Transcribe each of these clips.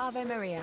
Ave Maria.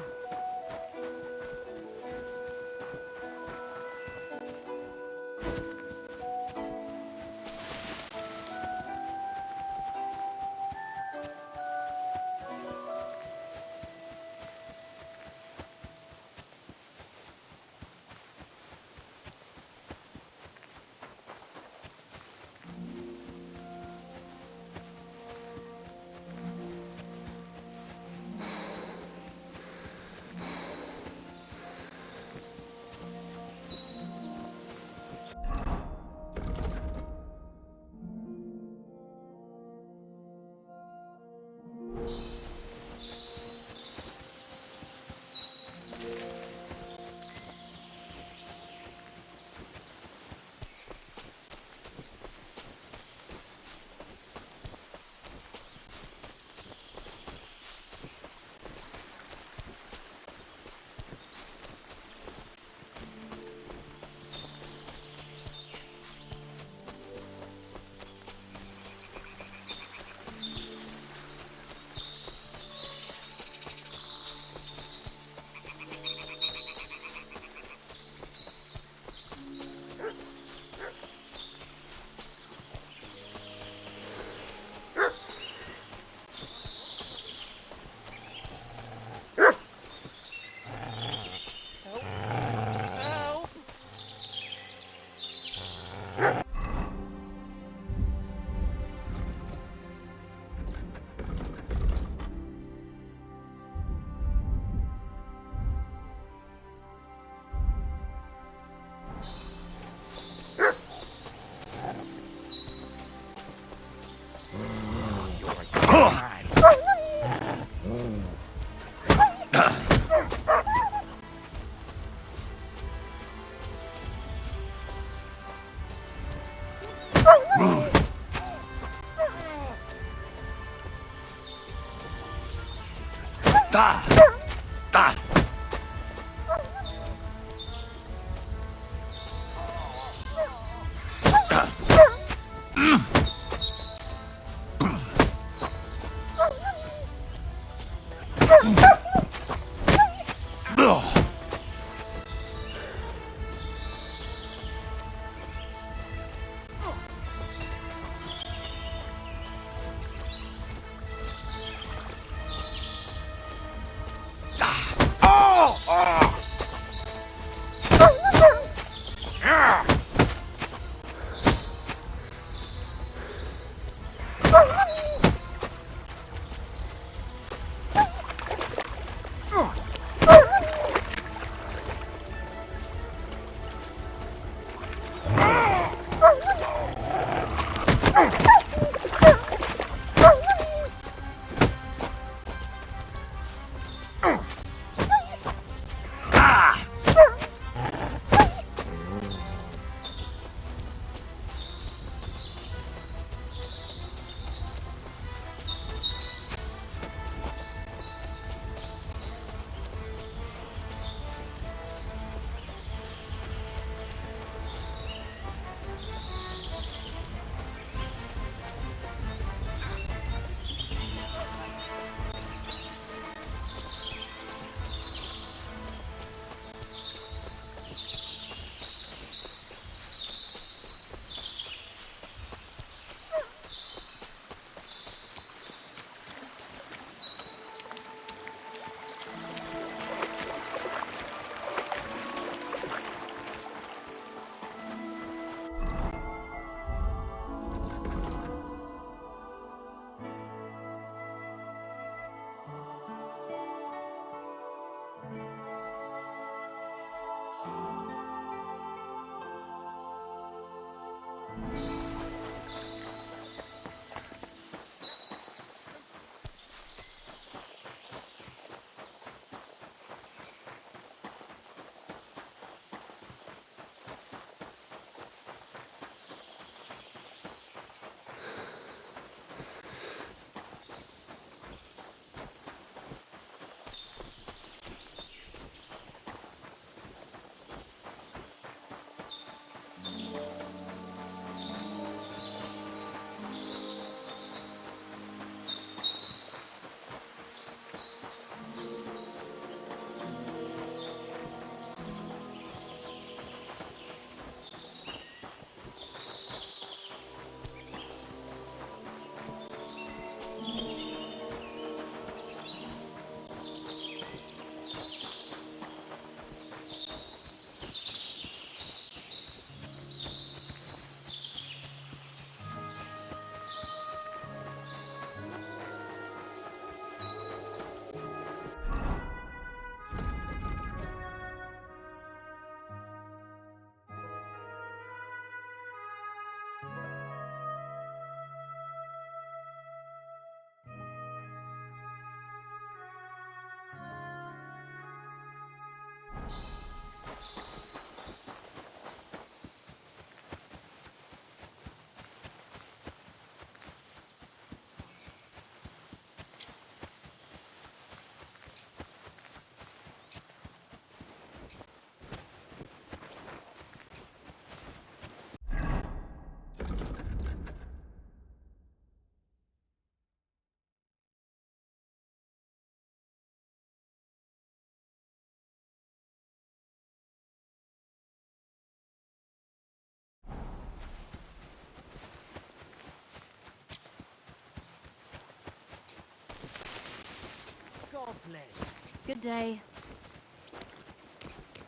Good day.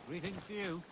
Greetings to you.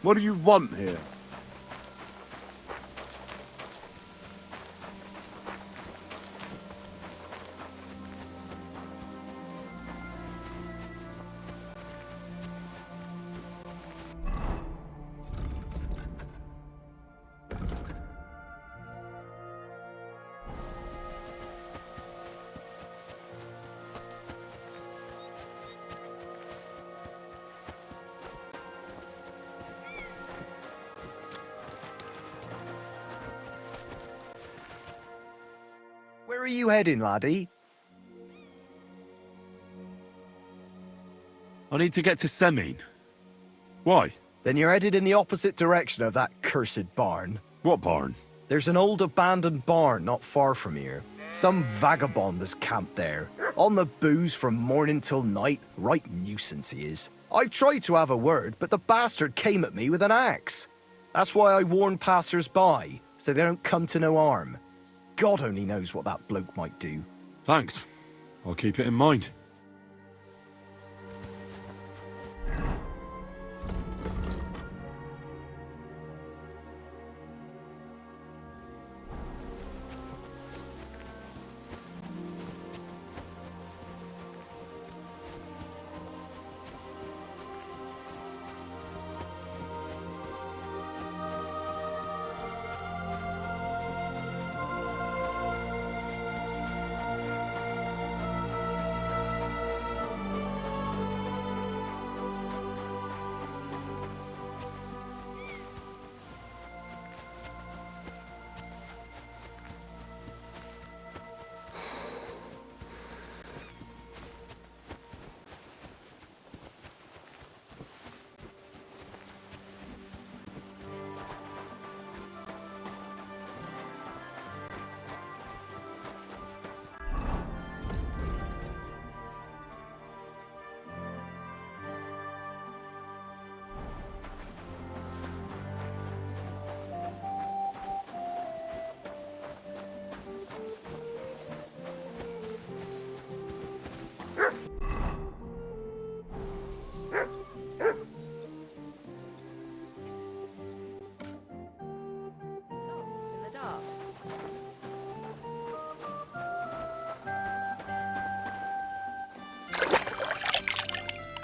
What do you want here? Where are you heading, laddie? I need to get to Semine. Why? Then you're headed in the opposite direction of that cursed barn. What barn? There's an old abandoned barn not far from here. Some vagabond has camped there. On the booze from morning till night. Right nuisance he is. I've tried to have a word, but the bastard came at me with an axe. That's why I warn passers-by, so they don't come to no harm. God only knows what that bloke might do. Thanks. I'll keep it in mind.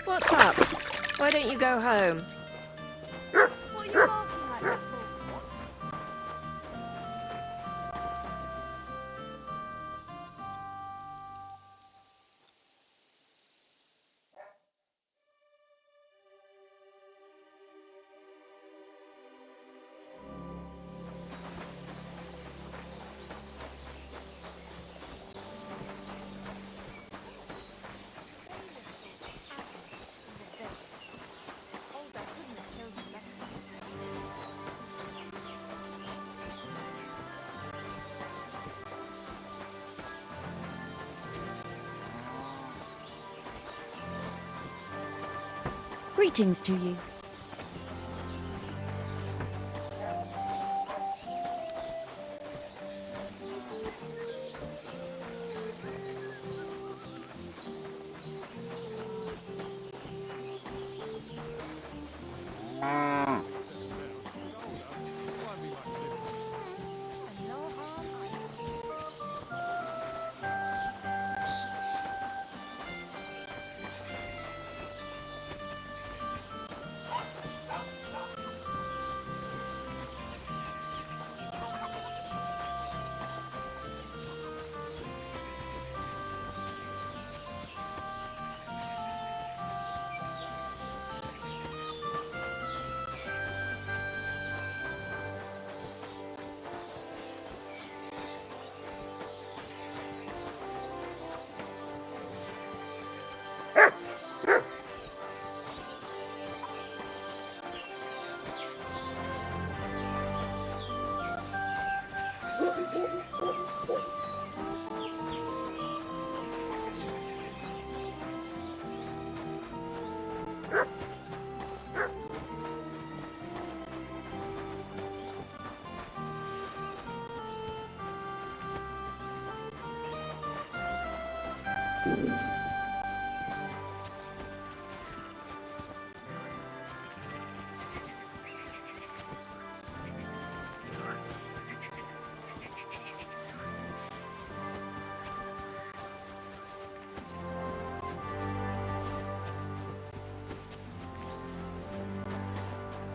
What's up? Why don't you go home? What are you laughing like that for? Greetings to you.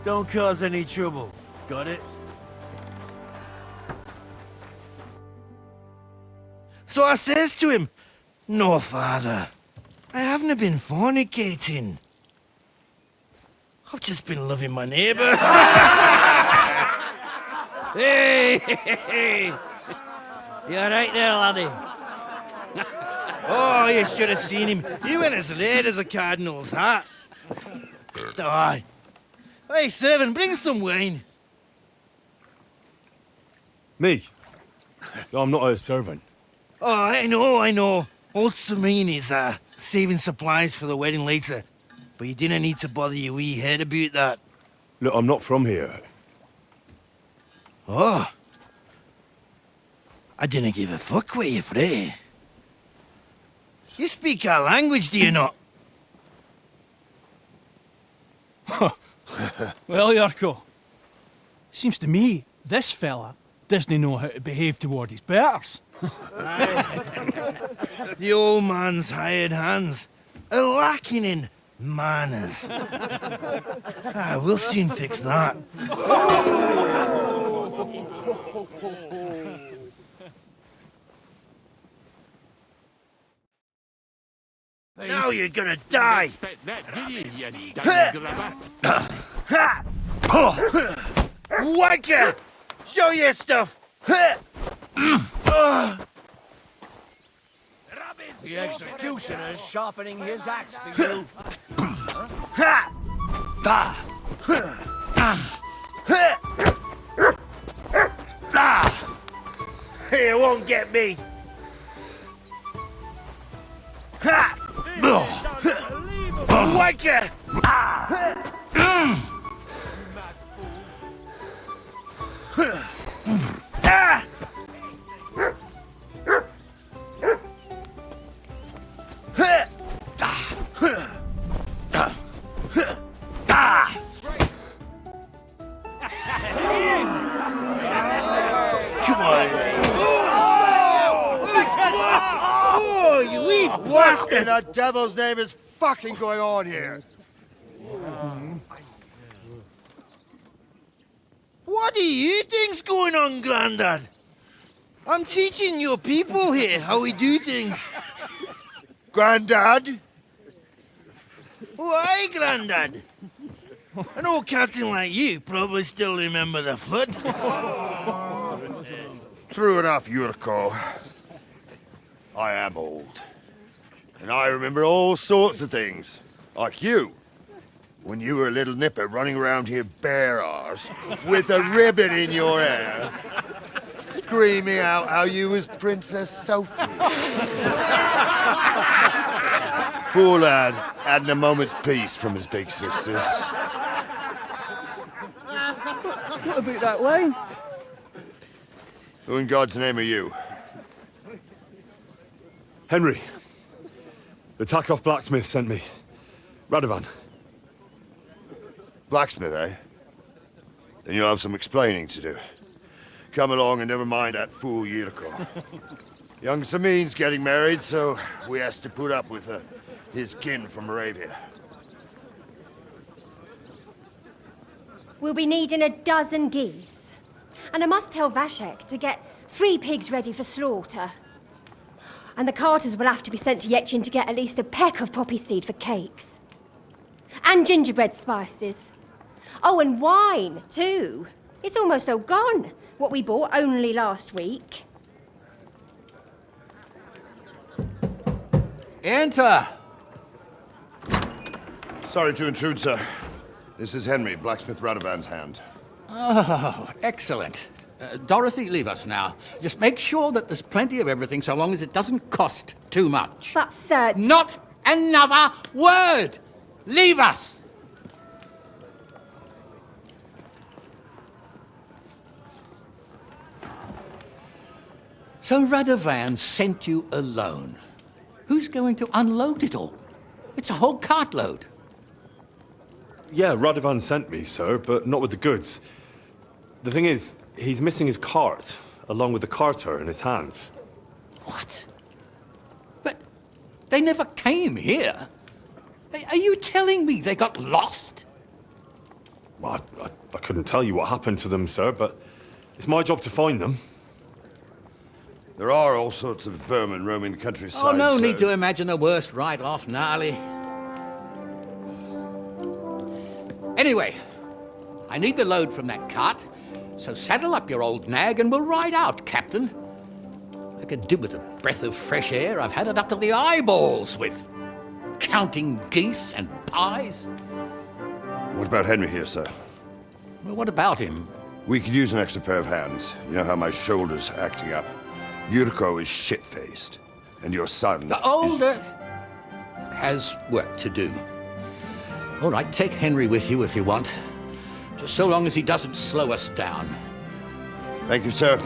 Don't cause any trouble. Got it? So I says to him, "No, father, I haven't been fornicating. I've just been loving my neighbour." Hey! You alright there, laddie? Oh, you should have seen him. He went as red as a cardinal's hat. Aye. Hey, servant, bring some wine. Me? I'm not a servant. Oh, I know. Old Samine is saving supplies for the wedding later. But you didn't need to bother your wee head about that. Look, I'm not from here. Oh. I didn't give a fuck where you're frae. You speak our language, do you not? Well, Yarko, seems to me this fella doesn't know how to behave toward his betters. The old man's hired hands are lacking in manners. We'll soon fix that. Now you're gonna die! Wanker! Show your stuff! The executioner's sharpening his axe for you. You won't get me! Wanker! Come on! Oh, you wee bastard! What in the devil's name is fucking going on here? What do you think's going on, Grandad? I'm teaching your people here how we do things. Grandad? Why, Grandad? An old captain like you probably still remember the flood. True enough, Yurko. I am old. And I remember all sorts of things. Like you. When you were a little nipper running around here bare arse, with a ribbon in your hair, screaming out how you was Princess Sophie. Poor lad, hadn't a moment's peace from his big sisters. What about that wine? Who in God's name are you? Henry. The Takeoff blacksmith sent me. Radovan. Blacksmith, eh? Then you'll have some explaining to do. Come along and never mind that fool Yurko. Young Samin's getting married, so we has to put up with his kin from Moravia. We'll be needing a dozen geese. And I must tell Vashek to get 3 pigs ready for slaughter. And the carters will have to be sent to Yechin to get at least a peck of poppy seed for cakes. And gingerbread spices. Oh, and wine, too. It's almost all gone, what we bought only last week. Enter! Sorry to intrude, sir. This is Henry, blacksmith Radovan's hand. Oh, excellent. Dorothy, leave us now. Just make sure that there's plenty of everything so long as it doesn't cost too much. But, sir... Not another word! Leave us! So Radovan sent you alone. Who's going to unload it all? It's a whole cartload. Yeah, Radovan sent me, sir, but not with the goods. The thing is, he's missing his cart, along with the carter in his hands. What? But they never came here. Are you telling me they got lost? Well, I couldn't tell you what happened to them, sir, but it's my job to find them. There are all sorts of vermin roaming the countryside. Oh, no sir. need to imagine the worst right off, gnarly. Anyway, I need the load from that cart, so saddle up your old nag and we'll ride out, Captain. I could do with a breath of fresh air. I've had it up to the eyeballs with counting geese and pies. What about Henry here, sir? Well, what about him? We could use an extra pair of hands. You know how my shoulder's acting up. Yuriko is shit-faced, and your son... The older has work to do. All right, take Henry with you if you want. Just so long as he doesn't slow us down. Thank you, sir.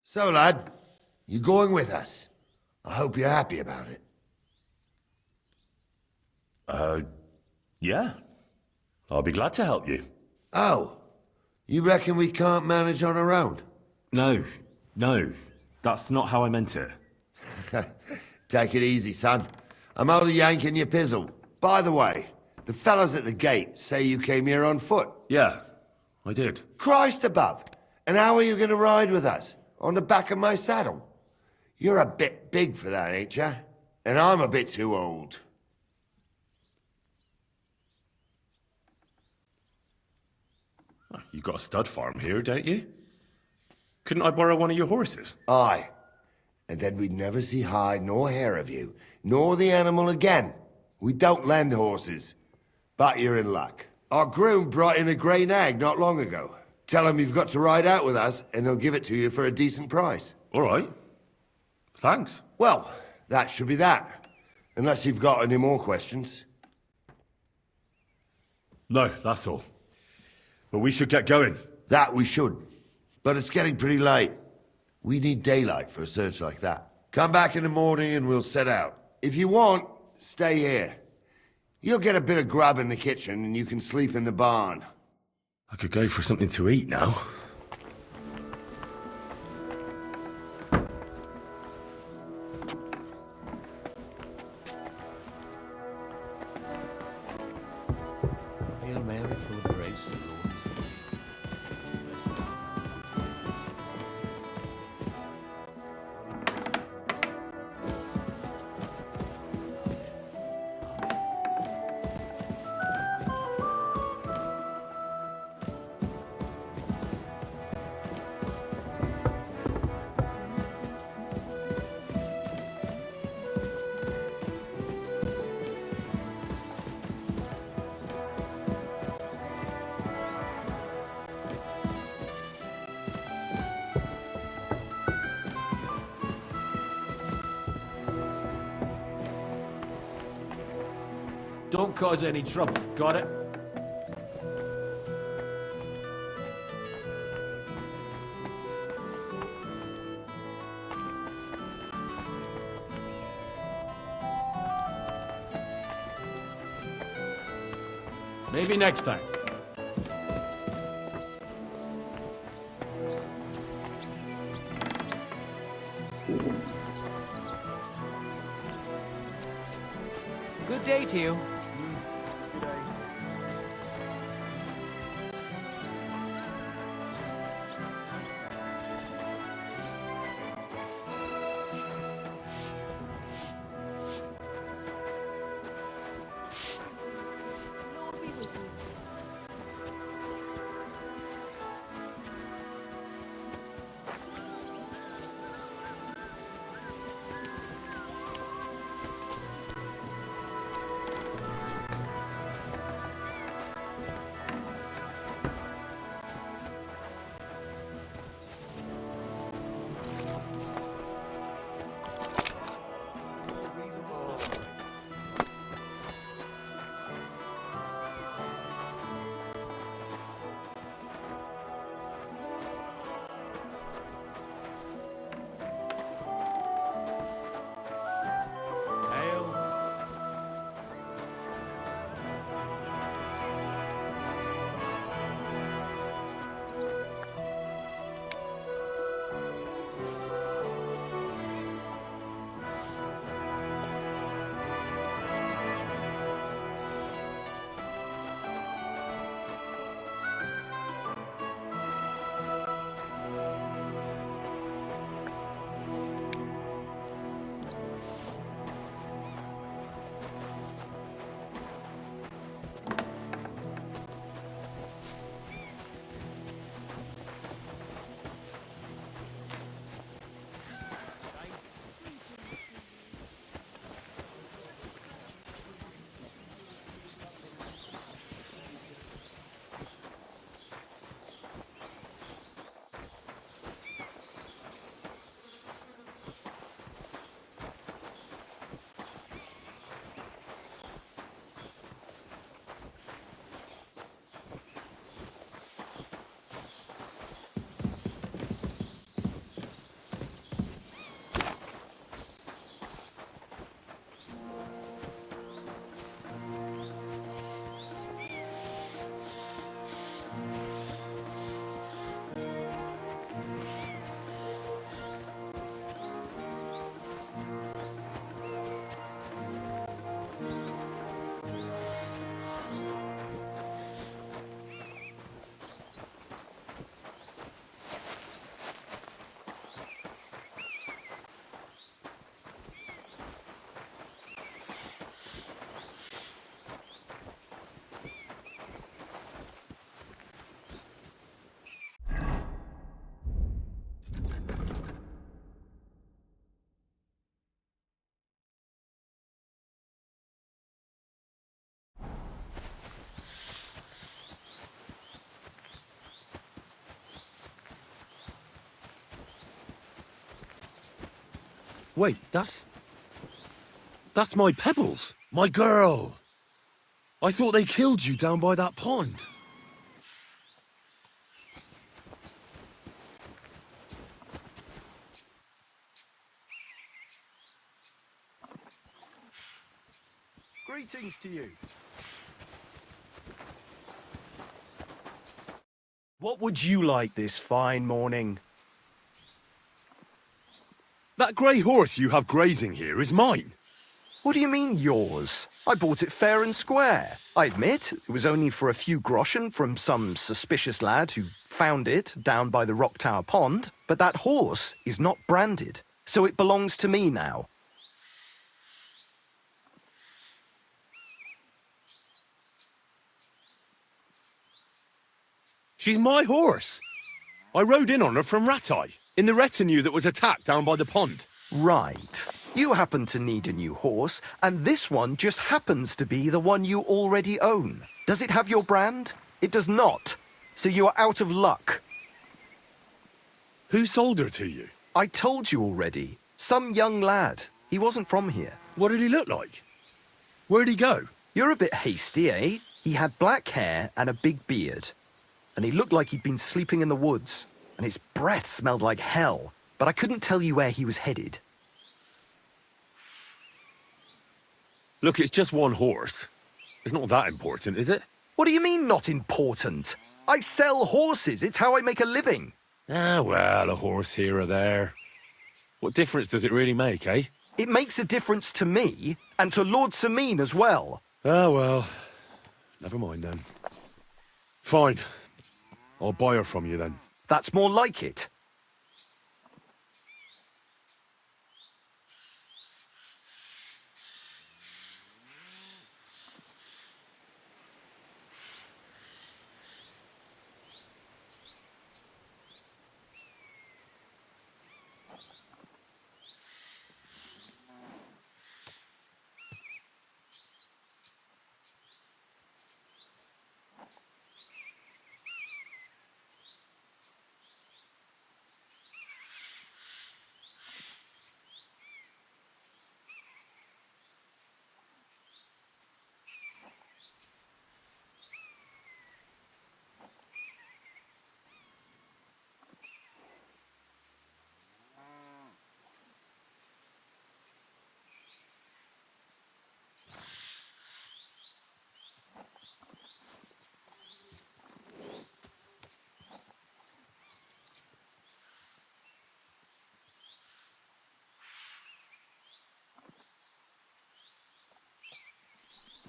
So, lad, you going with us? I hope you're happy about it. Yeah. I'll be glad to help you. Oh, you reckon we can't manage on our own? No. That's not how I meant it. Take it easy, son. I'm only yanking your pizzle. By the way, the fellas at the gate say you came here on foot. Yeah, I did. Christ above! And how are you going to ride with us? On the back of my saddle? You're a bit big for that, ain't ya? And I'm a bit too old. You got a stud farm here, don't you? Couldn't I borrow one of your horses? Aye. And then we'd never see hide nor hair of you, nor the animal again. We don't lend horses. But you're in luck. Our groom brought in a grey nag not long ago. Tell him you've got to ride out with us, and he'll give it to you for a decent price. All right. Thanks. Well, that should be that. Unless you've got any more questions. No, that's all. But we should get going. That we should. But it's getting pretty late. We need daylight for a search like that. Come back in the morning and we'll set out. If you want, stay here. You'll get a bit of grub in the kitchen and you can sleep in the barn. I could go for something to eat now. Hail Mary, full of grace, the Lord is with Don't cause any trouble, got it? Maybe next time. Good day to you. Wait, that's my Pebbles. My girl! I thought they killed you down by that pond. Greetings to you. What would you like this fine morning? That grey horse you have grazing here is mine. What do you mean, yours? I bought it fair and square. I admit, it was only for a few groschen from some suspicious lad who found it down by the Rock Tower Pond, but that horse is not branded, so it belongs to me now. She's my horse. I rode in on her from Ratai, in the retinue that was attacked down by the pond. Right. You happen to need a new horse, and this one just happens to be the one you already own. Does it have your brand? It does not. So you are out of luck. Who sold her to you? I told you already. Some young lad. He wasn't from here. What did he look like? Where'd he go? You're a bit hasty, eh? He had black hair and a big beard. And he looked like he'd been sleeping in the woods. And his breath smelled like hell. But I couldn't tell you where he was headed. Look, it's just one horse. It's not that important, is it? What do you mean, not important? I sell horses. It's how I make a living. Ah, well, a horse here or there. What difference does it really make, eh? It makes a difference to me, and to Lord Sameen as well. Ah, well. Never mind, then. Fine. I'll buy her from you, then. That's more like it.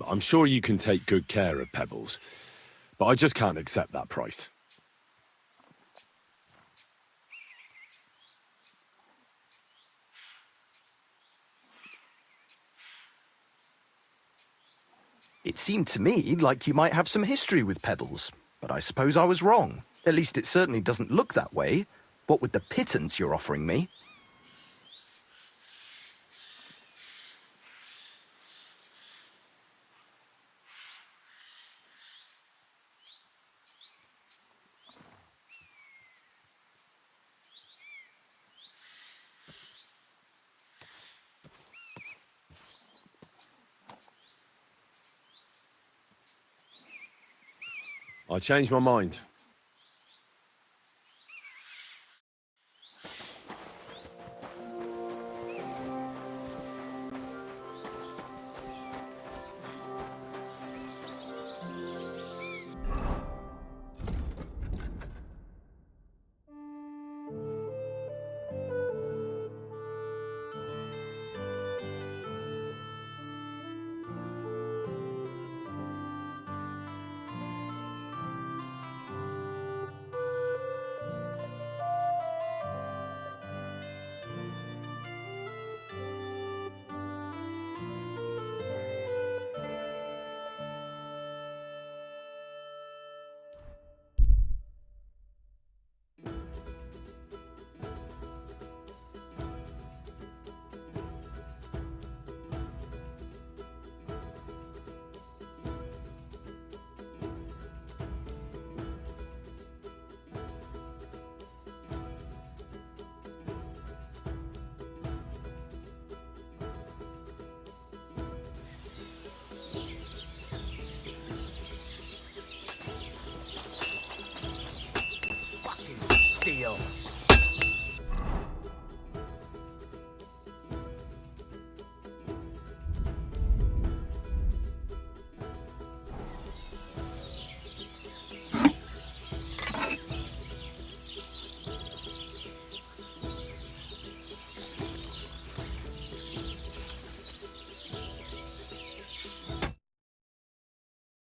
I'm sure you can take good care of Pebbles, but I just can't accept that price. It seemed to me like you might have some history with Pebbles, but I suppose I was wrong. At least it certainly doesn't look that way. What with the pittance you're offering me? I changed my mind.